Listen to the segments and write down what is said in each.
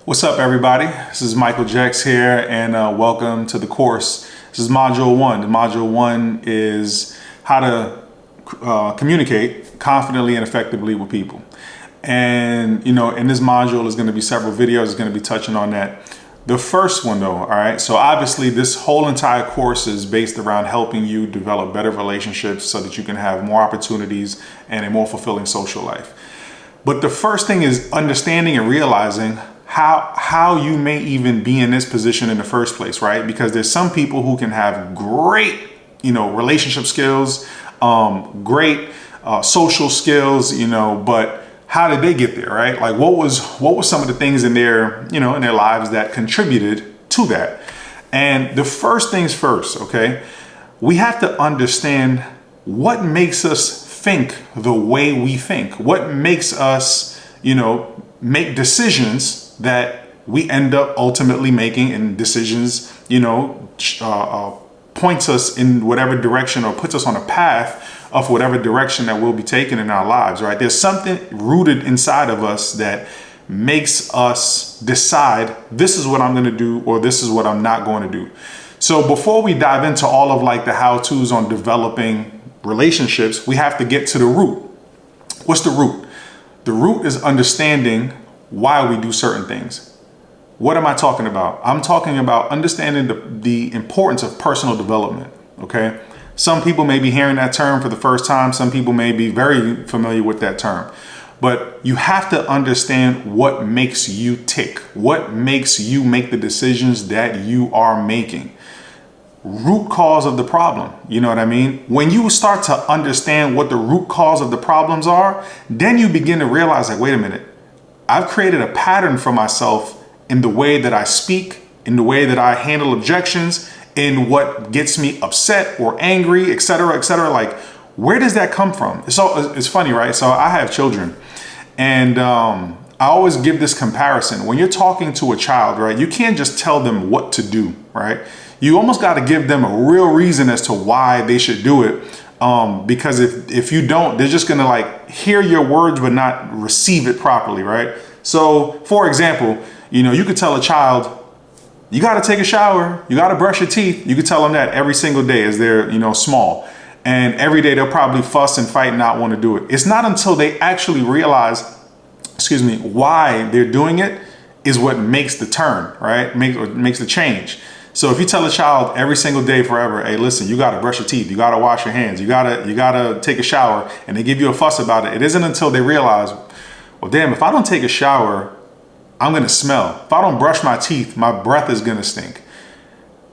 What's up, everybody? This is Michael Jex here, and welcome to the course. This is Module 1. Module 1 is how to communicate confidently and effectively with people. And, in this module is going to be several videos. It's going to be touching on that. The first one, though, all right? So obviously, this whole entire course is based around helping you develop better relationships so that you can have more opportunities and a more fulfilling social life. But the first thing is understanding and realizing how you may even be in this position in the first place, right? Because there's some people who can have great, relationship skills, great social skills, but how did they get there, right? Like what was some of the things in their, in their lives that contributed to that? And the first things first, okay? We have to understand what makes us think the way we think. What makes us, make decisions that we end up ultimately making, and decisions, points us in whatever direction or puts us on a path of whatever direction that we'll be taking in our lives, right? There's something rooted inside of us that makes us decide this is what I'm going to do or this is what I'm not going to do. So before we dive into all of the how-tos on developing relationships, we have to get to the root. What's the root? The root is understanding why we do certain things. What am I talking about? I'm talking about understanding the importance of personal development, okay? Some people may be hearing that term for the first time. Some people may be very familiar with that term. But you have to understand what makes you tick, what makes you make the decisions that you are making. Root cause of the problem. You know what I mean? When you start to understand what the root cause of the problems are, then you begin to realize, wait a minute, I've created a pattern for myself in the way that I speak, in the way that I handle objections, in what gets me upset or angry, et cetera, et cetera. Like, where does that come from? It's funny, right? So I have children, and I always give this comparison. When you're talking to a child, right, you can't just tell them what to do, right? You almost got to give them a real reason as to why they should do it. Because if you don't, they're just going to hear your words, but not receive it properly. Right. So, for example, you could tell a child, you got to take a shower. You got to brush your teeth. You could tell them that every single day as they're, small, and every day they'll probably fuss and fight and not want to do it. It's not until they actually realize, why they're doing it is what makes the turn, right? Makes the change. So if you tell a child every single day forever, hey, listen, you got to brush your teeth, you got to wash your hands, you got to take a shower, and they give you a fuss about it, it isn't until they realize, well, damn, if I don't take a shower, I'm going to smell. If I don't brush my teeth, my breath is going to stink.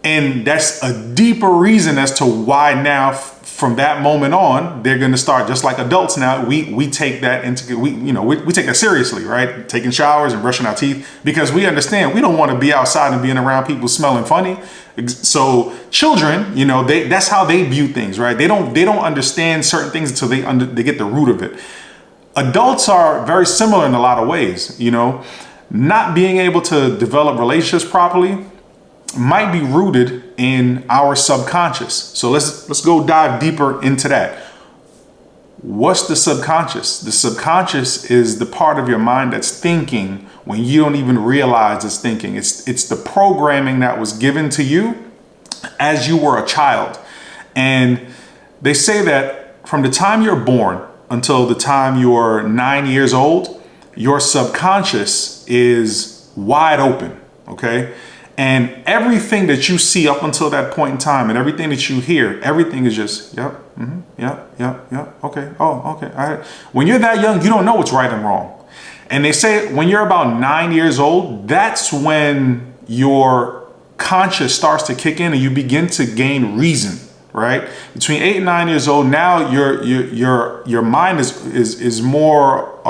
And that's a deeper reason as to why now, from that moment on, they're going to start, just like adults now, we take that we take that seriously, right? Taking showers and brushing our teeth, because we understand we don't want to be outside and being around people smelling funny. So children, that's how they view things, right? They don't understand certain things until they get the root of it. Adults are very similar in a lot of ways, not being able to develop relationships properly might be rooted in our subconscious. So let's go dive deeper into that. What's the subconscious? The subconscious is the part of your mind that's thinking when you don't even realize it's thinking. It's the programming that was given to you as you were a child. And they say that from the time you're born until the time you're 9 years old, your subconscious is wide open, okay? And everything that you see up until that point in time, and everything that you hear, everything is just, yep, okay, oh, okay, all right. When you're that young, you don't know what's right and wrong. And they say when you're about 9 years old, that's when your conscious starts to kick in and you begin to gain reason, right? Between 8 and 9 years old, now your mind is more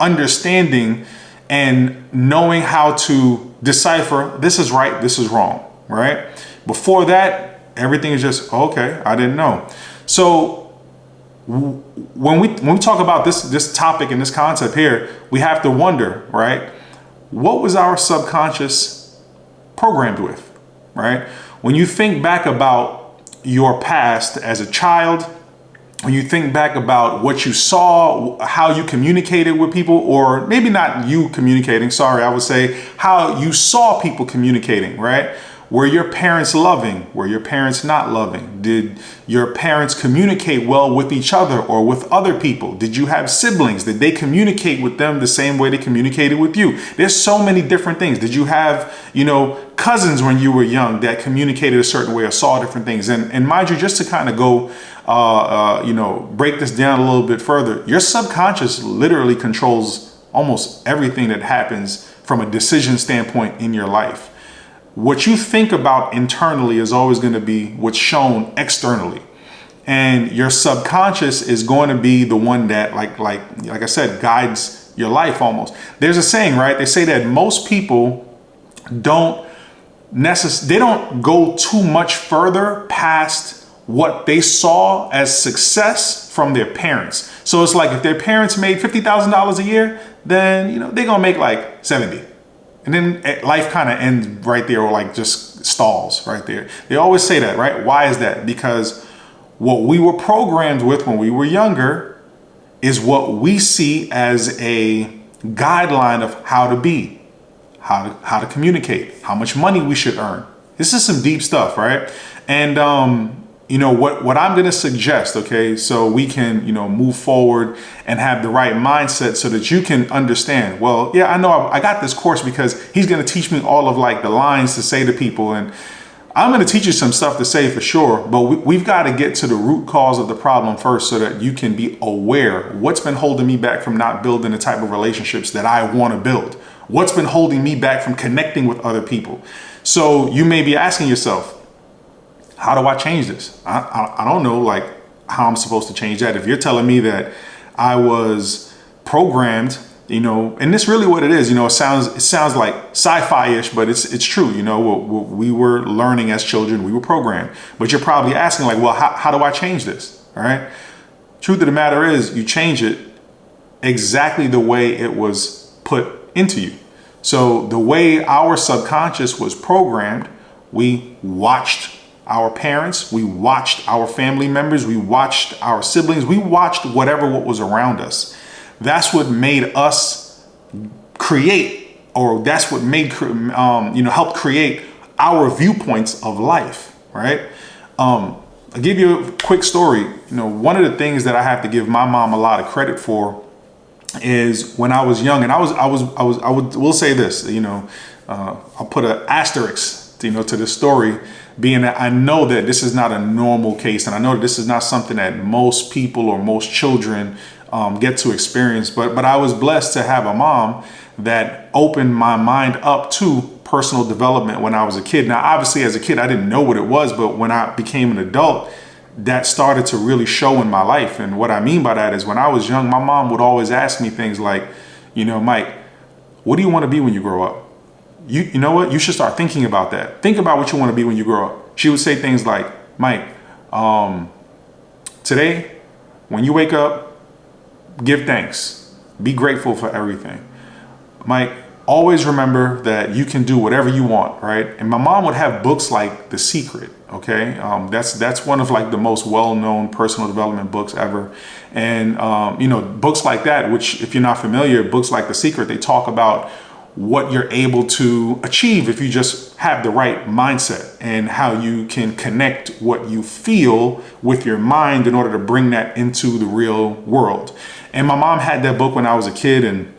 understanding and knowing how to decipher this is right, this is wrong, right? Before that, everything is just, okay, I didn't know. So when we talk about this topic and this concept here, we have to wonder, right? What was our subconscious programmed with, right? When you think back about your past as a child, when you think back about what you saw, how you communicated with people, or maybe not you communicating, sorry, I would say how you saw people communicating, right? Were your parents loving? Were your parents not loving? Did your parents communicate well with each other or with other people? Did you have siblings? Did they communicate with them the same way they communicated with you? There's so many different things. Did you have, cousins when you were young that communicated a certain way or saw different things? And mind you, just to kind of go, break this down a little bit further, your subconscious literally controls almost everything that happens from a decision standpoint in your life. What you think about internally is always going to be what's shown externally. And your subconscious is going to be the one that, like I said, guides your life almost. There's a saying, right? They say that most people don't go too much further past what they saw as success from their parents. So it's like if their parents made $50,000 a year, then, they're going to make like 70. And then life kind of ends right there, or like just stalls right there. They always say that, right? Why is that? Because what we were programmed with when we were younger is what we see as a guideline of how to be, how to communicate, how much money we should earn. This is some deep stuff, right? And what I'm going to suggest, okay, so we can, move forward and have the right mindset so that you can understand, well, yeah, I know I got this course because he's going to teach me all of like the lines to say to people. And I'm going to teach you some stuff to say for sure, but we've got to get to the root cause of the problem first so that you can be aware what's been holding me back from not building the type of relationships that I want to build. What's been holding me back from connecting with other people? So you may be asking yourself, how do I change this? I don't know like how I'm supposed to change that. If you're telling me that I was programmed, and this really what it is, it sounds like sci-fi-ish, but it's true. What we were learning as children, we were programmed. But you're probably asking like, well, how do I change this? All right. Truth of the matter is you change it exactly the way it was put into you. So the way our subconscious was programmed, we watched our parents, we watched our family members, we watched our siblings, we watched what was around us. That's what made us create, or that's what made, helped create our viewpoints of life, right? I'll give you a quick story. One of the things that I have to give my mom a lot of credit for is when I was young, and we'll say this, I'll put an asterisk, to this story, being that I know that this is not a normal case, and I know that this is not something that most people or most children get to experience. But I was blessed to have a mom that opened my mind up to personal development when I was a kid. Now, obviously, as a kid, I didn't know what it was, but when I became an adult, that started to really show in my life. And what I mean by that is when I was young, my mom would always ask me things like, Mike, what do you want to be when you grow up? You know what? You should start thinking about that. Think about what you want to be when you grow up. She would say things like, Mike, today, when you wake up, give thanks. Be grateful for everything. Mike, always remember that you can do whatever you want, right? And my mom would have books like The Secret, okay? That's one of like the most well-known personal development books ever. And, books like that, which if you're not familiar, books like The Secret, they talk about what you're able to achieve if you just have the right mindset, and how you can connect what you feel with your mind in order to bring that into the real world. And my mom had that book when I was a kid, and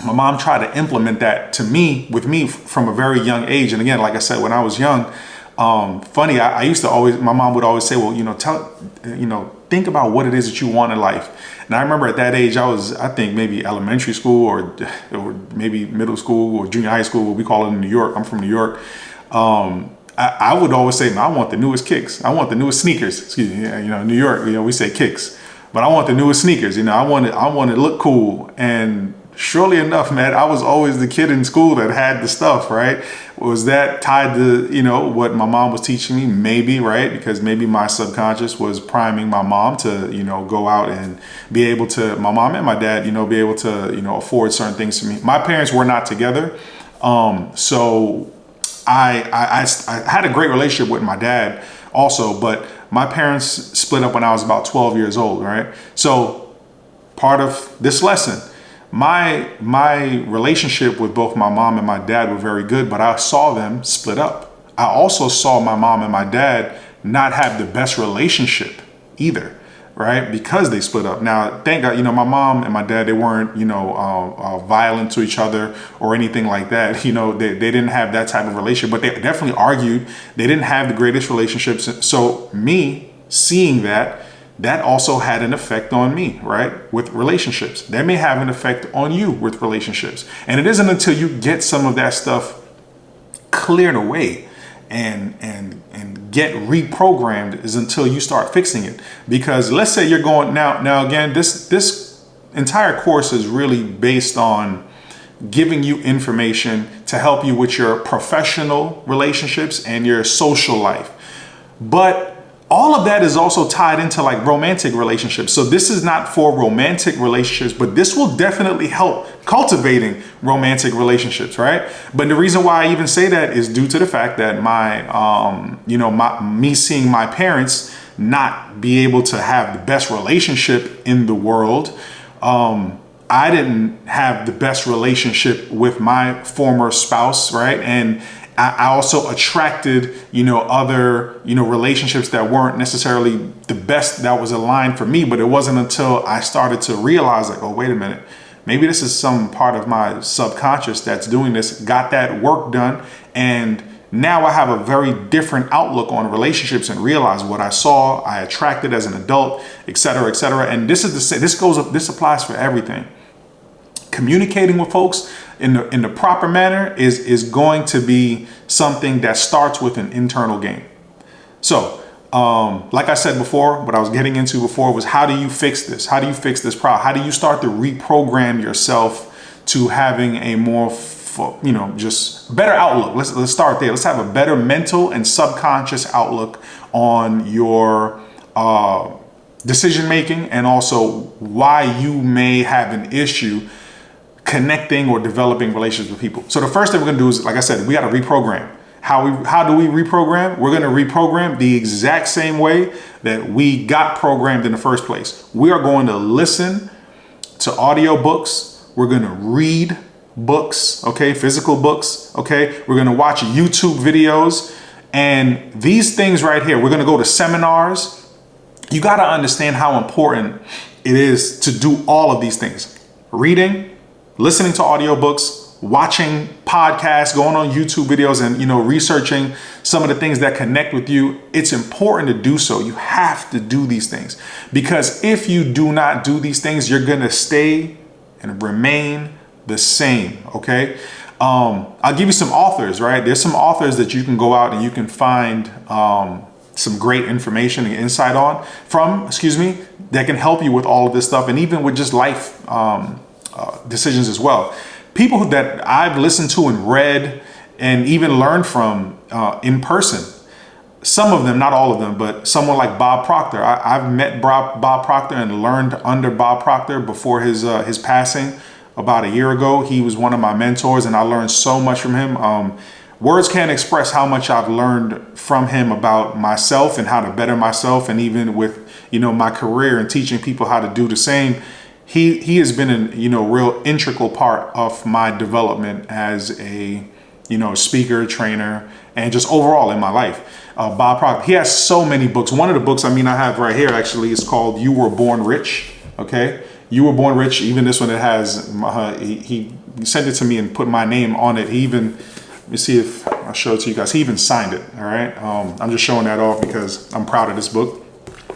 my mom tried to implement that with me from a very young age. And again, like I said, when I was young, I used to my mom would always say, well, think about what it is that you want in life. And I remember at that age, I think maybe elementary school or maybe middle school or junior high school, what we call it in New York. I'm from New York. I would always say, I want the newest kicks. I want the newest sneakers. Excuse me. New York, we say kicks, but I want the newest sneakers. I want to look cool. And surely enough, man, I was always the kid in school that had the stuff, right? Was that tied to, what my mom was teaching me? Maybe, right? Because maybe my subconscious was priming my mom to, go out and be able to, my mom and my dad, be able to, afford certain things to me. My parents were not together. So I had a great relationship with my dad also, but My parents split up when I was about 12 years old, right? So part of this lesson, my relationship with both my mom and my dad were very good, but I saw them split up. I also saw my mom and my dad not have the best relationship either, right? Because they split up. Now, thank God, my mom and my dad, they weren't, violent to each other or anything like that. They didn't have that type of relationship, but they definitely argued. They didn't have the greatest relationships. So me seeing that also had an effect on me, right? With relationships. That may have an effect on you with relationships. And it isn't until you get some of that stuff cleared away and get reprogrammed is until you start fixing it. Because let's say you're going now again, this entire course is really based on giving you information to help you with your professional relationships and your social life. But all of that is also tied into like romantic relationships. So this is not for romantic relationships, but this will definitely help cultivating romantic relationships, right? But the reason why I even say that is due to the fact that me seeing my parents not be able to have the best relationship in the world. I didn't have the best relationship with my former spouse, right? And I also attracted, other, relationships that weren't necessarily the best that was aligned for me. But it wasn't until I started to realize like, oh, wait a minute, maybe this is some part of my subconscious that's doing this, got that work done. And now I have a very different outlook on relationships and realize what I saw, I attracted as an adult, et cetera, et cetera. And this applies for everything. Communicating with folks in the proper manner is going to be something that starts with an internal game. So, like I said before, what I was getting into before was how do you fix this? How do you fix this problem? How do you start to reprogram yourself to having a more, just better outlook? Let's start there. Let's have a better mental and subconscious outlook on your decision making and also why you may have an issue connecting or developing relationships with people. So the first thing we're gonna do is, like I said, we gotta reprogram. How do we reprogram? We're gonna reprogram the exact same way that we got programmed in the first place. We are going to listen to audiobooks. We're gonna read books, okay, physical books, okay? We're gonna watch YouTube videos. And these things right here, we're gonna go to seminars. You gotta understand how important it is to do all of these things. Reading, listening to audiobooks, watching podcasts, going on YouTube videos and, researching some of the things that connect with you. It's important to do so. You have to do these things because if you do not do these things, you're going to stay and remain the same. Okay. I'll give you some authors, right? There's some authors that you can go out and you can find, some great information and insight that can help you with all of this stuff. And even with just life, decisions as well. People that I've listened to and read and even learned from in person. Some of them, not all of them, but someone like Bob Proctor. I've met Bob Proctor and learned under Bob Proctor before his passing about a year ago. He was one of my mentors and I learned so much from him. Words can't express how much I've learned from him about myself and how to better myself. And even with, my career and teaching people how to do the same. He has been a real integral part of my development as a speaker, trainer, and just overall in my life. Bob Proctor, he has so many books. One of the books I have right here actually is called You Were Born Rich. Okay, You Were Born Rich. Even this one, it has he sent it to me and put my name on it. He even, let me see if I'll show it to you guys. He even signed it. All right, I'm just showing that off because I'm proud of this book.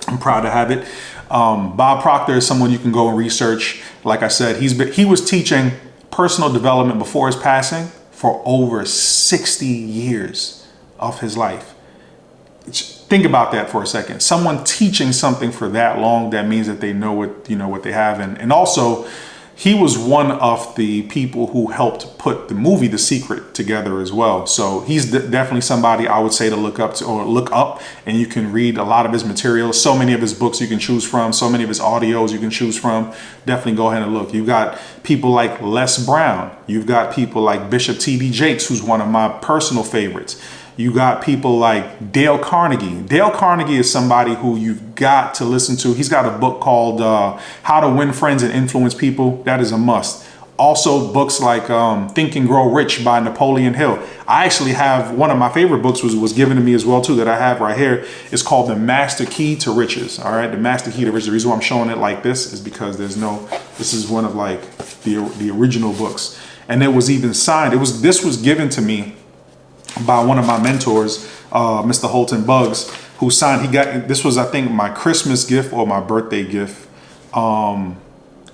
I'm proud to have it. Bob Proctor is someone you can go and research. Like I said, he was teaching personal development before his passing for over 60 years of his life. Think about that for a second. Someone teaching something for that long, that means that they know what they have. And also, he was one of the people who helped put the movie The Secret together as well. So he's definitely somebody I would say to look up, and you can read a lot of his materials. So many of his books you can choose from, so many of his audios you can choose from. Definitely go ahead and look. You've got people like Les Brown. You've got people like Bishop T.D. Jakes, who's one of my personal favorites. You got people like Dale Carnegie. Dale Carnegie is somebody who you've got to listen to. He's got a book called How to Win Friends and Influence People. That is a must. Also, books like Think and Grow Rich by Napoleon Hill. I actually have one of my favorite books was given to me as well too, that I have right here. It's called The Master Key to Riches. All right, The Master Key to Riches. The reason why I'm showing it like this is because this is one of like the original books, and it was even signed. This was given to me by one of my mentors, Mr. Holton Buggs, who signed. This was, I think, my Christmas gift or my birthday gift.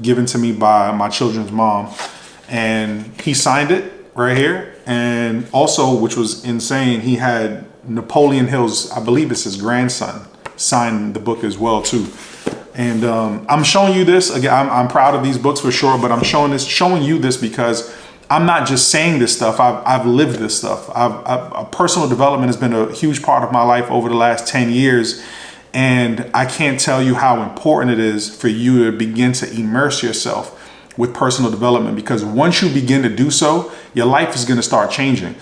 Given to me by my children's mom, and he signed it right here. And also, which was insane, he had Napoleon Hill's, I believe it's his grandson, sign the book as well too. And I'm showing you this again. I'm proud of these books for sure, but I'm showing you this because I'm not just saying this stuff. I've lived this stuff. Personal development has been a huge part of my life over the last 10 years. And I can't tell you how important it is for you to begin to immerse yourself with personal development, because once you begin to do so, your life is going to start changing.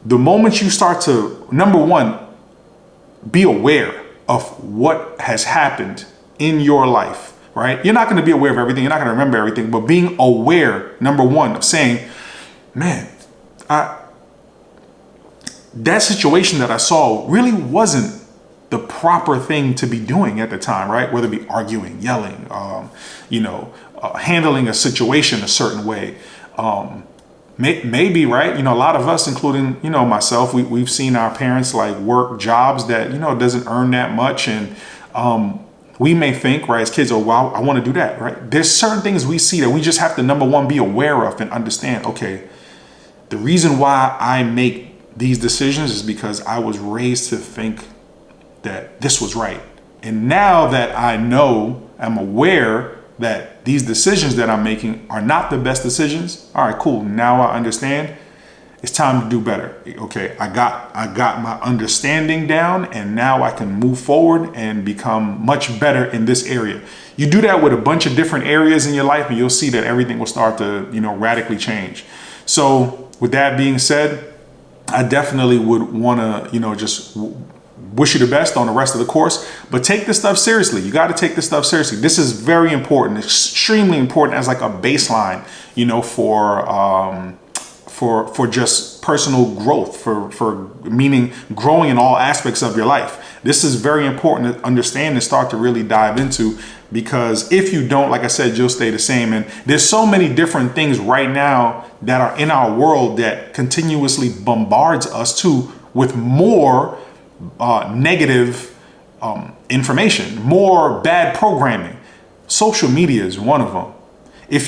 The moment you start to, number one, be aware of what has happened in your life, right? You're not going to be aware of everything. You're not going to remember everything, but being aware, number one, of saying, man, that situation that I saw really wasn't the proper thing to be doing at the time, right? Whether it be arguing, yelling, handling a situation a certain way. Maybe, right? A lot of us, including, myself, we've seen our parents like work jobs that, doesn't earn that much. And we may think, right, as kids, oh, wow, I want to do that, right? There's certain things we see that we just have to, number one, be aware of and understand, okay, the reason why I make these decisions is because I was raised to think that this was right. And now that I know, I'm aware that these decisions that I'm making are not the best decisions. All right, cool. Now I understand. It's time to do better. Okay, I got my understanding down, and now I can move forward and become much better in this area. You do that with a bunch of different areas in your life, and you'll see that everything will start to, radically change. So with that being said, I definitely would want to, just wish you the best on the rest of the course, but take this stuff seriously. You got to take this stuff seriously. This is very important, extremely important as like a baseline, for just personal growth, for meaning growing in all aspects of your life. This is very important to understand and start to really dive into, because if you don't, like I said, you'll stay the same. And there's so many different things right now that are in our world that continuously bombards us too with more negative information, more bad programming. Social media is one of them. If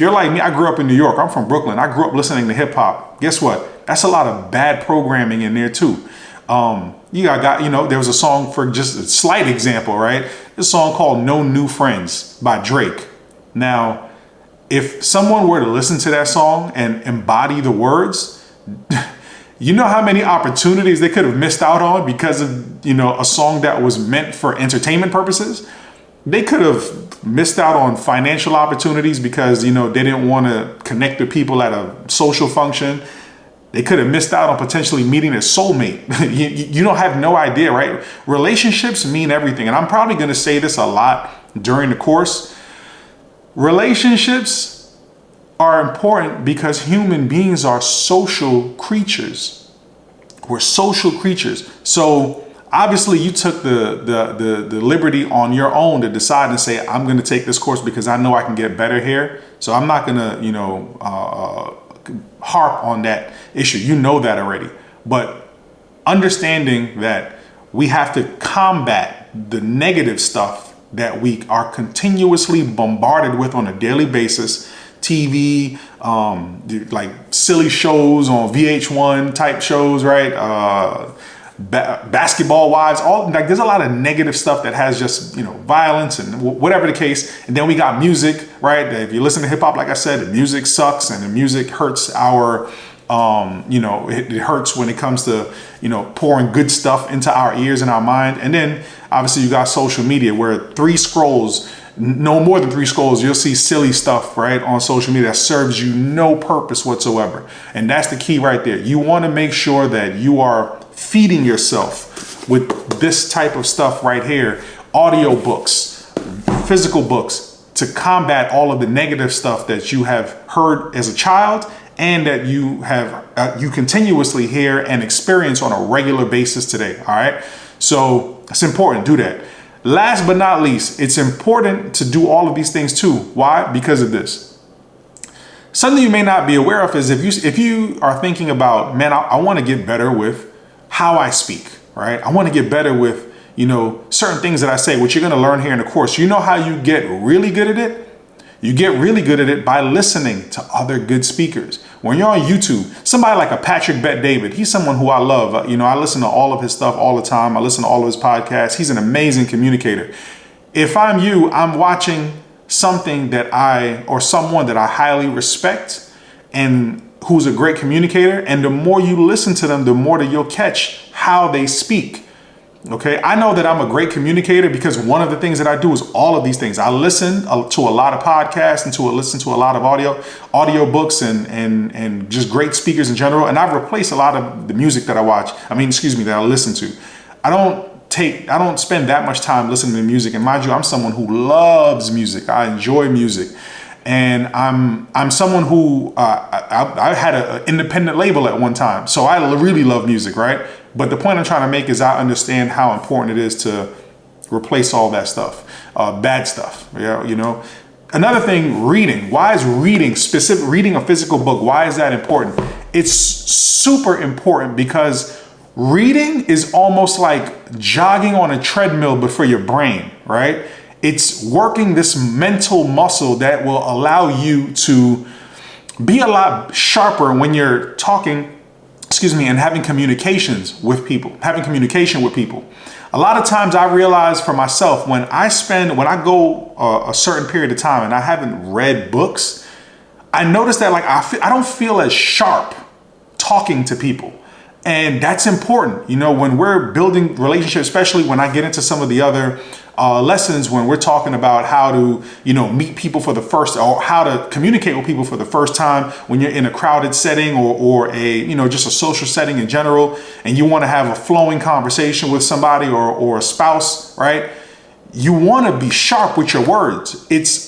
you're like me, I grew up in New York. I'm from Brooklyn. I grew up listening to hip hop. Guess what? That's a lot of bad programming in there too. There was a song, for just a slight example, right? This song called No New Friends by Drake. Now, if someone were to listen to that song and embody the words, you know how many opportunities they could have missed out on because of, a song that was meant for entertainment purposes? They could have missed out on financial opportunities because, they didn't want to connect with people at a social function. They could have missed out on potentially meeting a soulmate. You don't have no idea, right? Relationships mean everything. And I'm probably going to say this a lot during the course. Relationships are important because human beings are social creatures. We're social creatures. So obviously you took the liberty on your own to decide and say, I'm going to take this course because I know I can get better here. So I'm not going to, harp on that issue. You know that already. But understanding that we have to combat the negative stuff that we are continuously bombarded with on a daily basis. TV, like silly shows on VH1 type shows, right? Basketball Wives, there's a lot of negative stuff that has just, violence and whatever the case. And then we got music, right? If you listen to hip hop, like I said, the music sucks and the music hurts our, it hurts when it comes to, pouring good stuff into our ears and our mind. And then obviously you got social media where 3 scrolls, no more than 3 scrolls, you'll see silly stuff, right, on social media that serves you no purpose whatsoever. And that's the key right there. You want to make sure that you are feeding yourself with this type of stuff right here, audio books, physical books, to combat all of the negative stuff that you have heard as a child and that you have you continuously hear and experience on a regular basis today. All right, so it's important. Do that. Last but not least, it's important to do all of these things too. Why? Because of this. Something you may not be aware of is if you are thinking about, man, I want to get better with how I speak, right? I want to get better with, certain things that I say, which you're going to learn here in the course. You know how you get really good at it? You get really good at it by listening to other good speakers. When you're on YouTube, somebody like a Patrick Bet-David, he's someone who I love. I listen to all of his stuff all the time. I listen to all of his podcasts. He's an amazing communicator. If I'm you, I'm watching something or someone that I highly respect and who's a great communicator. And the more you listen to them, the more that you'll catch how they speak. Okay, I know that I'm a great communicator because one of the things that I do is all of these things. I listen to a lot of podcasts and listen to a lot of audio books and just great speakers in general. And I've replaced a lot of the music that that I listen to. I don't spend that much time listening to music. And mind you, I'm someone who loves music. I enjoy music. And I'm someone who I had an independent label at one time. So I really love music, right? But the point I'm trying to make is I understand how important it is to replace all that stuff, bad stuff. Another thing, reading. Why is reading a physical book, why is that important? It's super important because reading is almost like jogging on a treadmill, but for your brain, right? It's working this mental muscle that will allow you to be a lot sharper when you're talking, and having communication with people. A lot of times I realize for myself, when I go a certain period of time and I haven't read books, I notice that I don't feel as sharp talking to people. And that's important, when we're building relationships, especially when I get into some of the other lessons, when we're talking about how to, meet people for the first, or how to communicate with people for the first time when you're in a crowded setting or a, just a social setting in general, and you want to have a flowing conversation with somebody or a spouse, right? You want to be sharp with your words. It's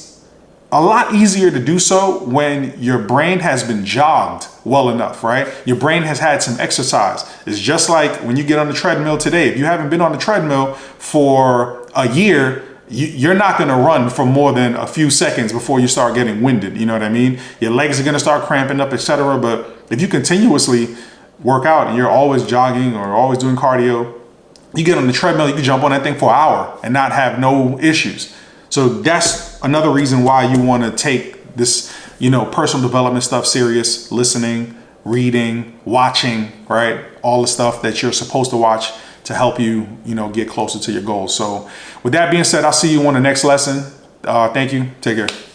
a lot easier to do so when your brain has been jogged well enough, right? Your brain has had some exercise. It's just like when you get on the treadmill today. If you haven't been on the treadmill for a year, you're not going to run for more than a few seconds before you start getting winded. You know what I mean? Your legs are going to start cramping up, etc. But if you continuously work out and you're always jogging or always doing cardio, you get on the treadmill, you can jump on that thing for an hour and not have no issues. So that's another reason why you want to take this, personal development stuff serious, listening, reading, watching, right? All the stuff that you're supposed to watch to help you, get closer to your goals. So with that being said, I'll see you on the next lesson. Thank you. Take care.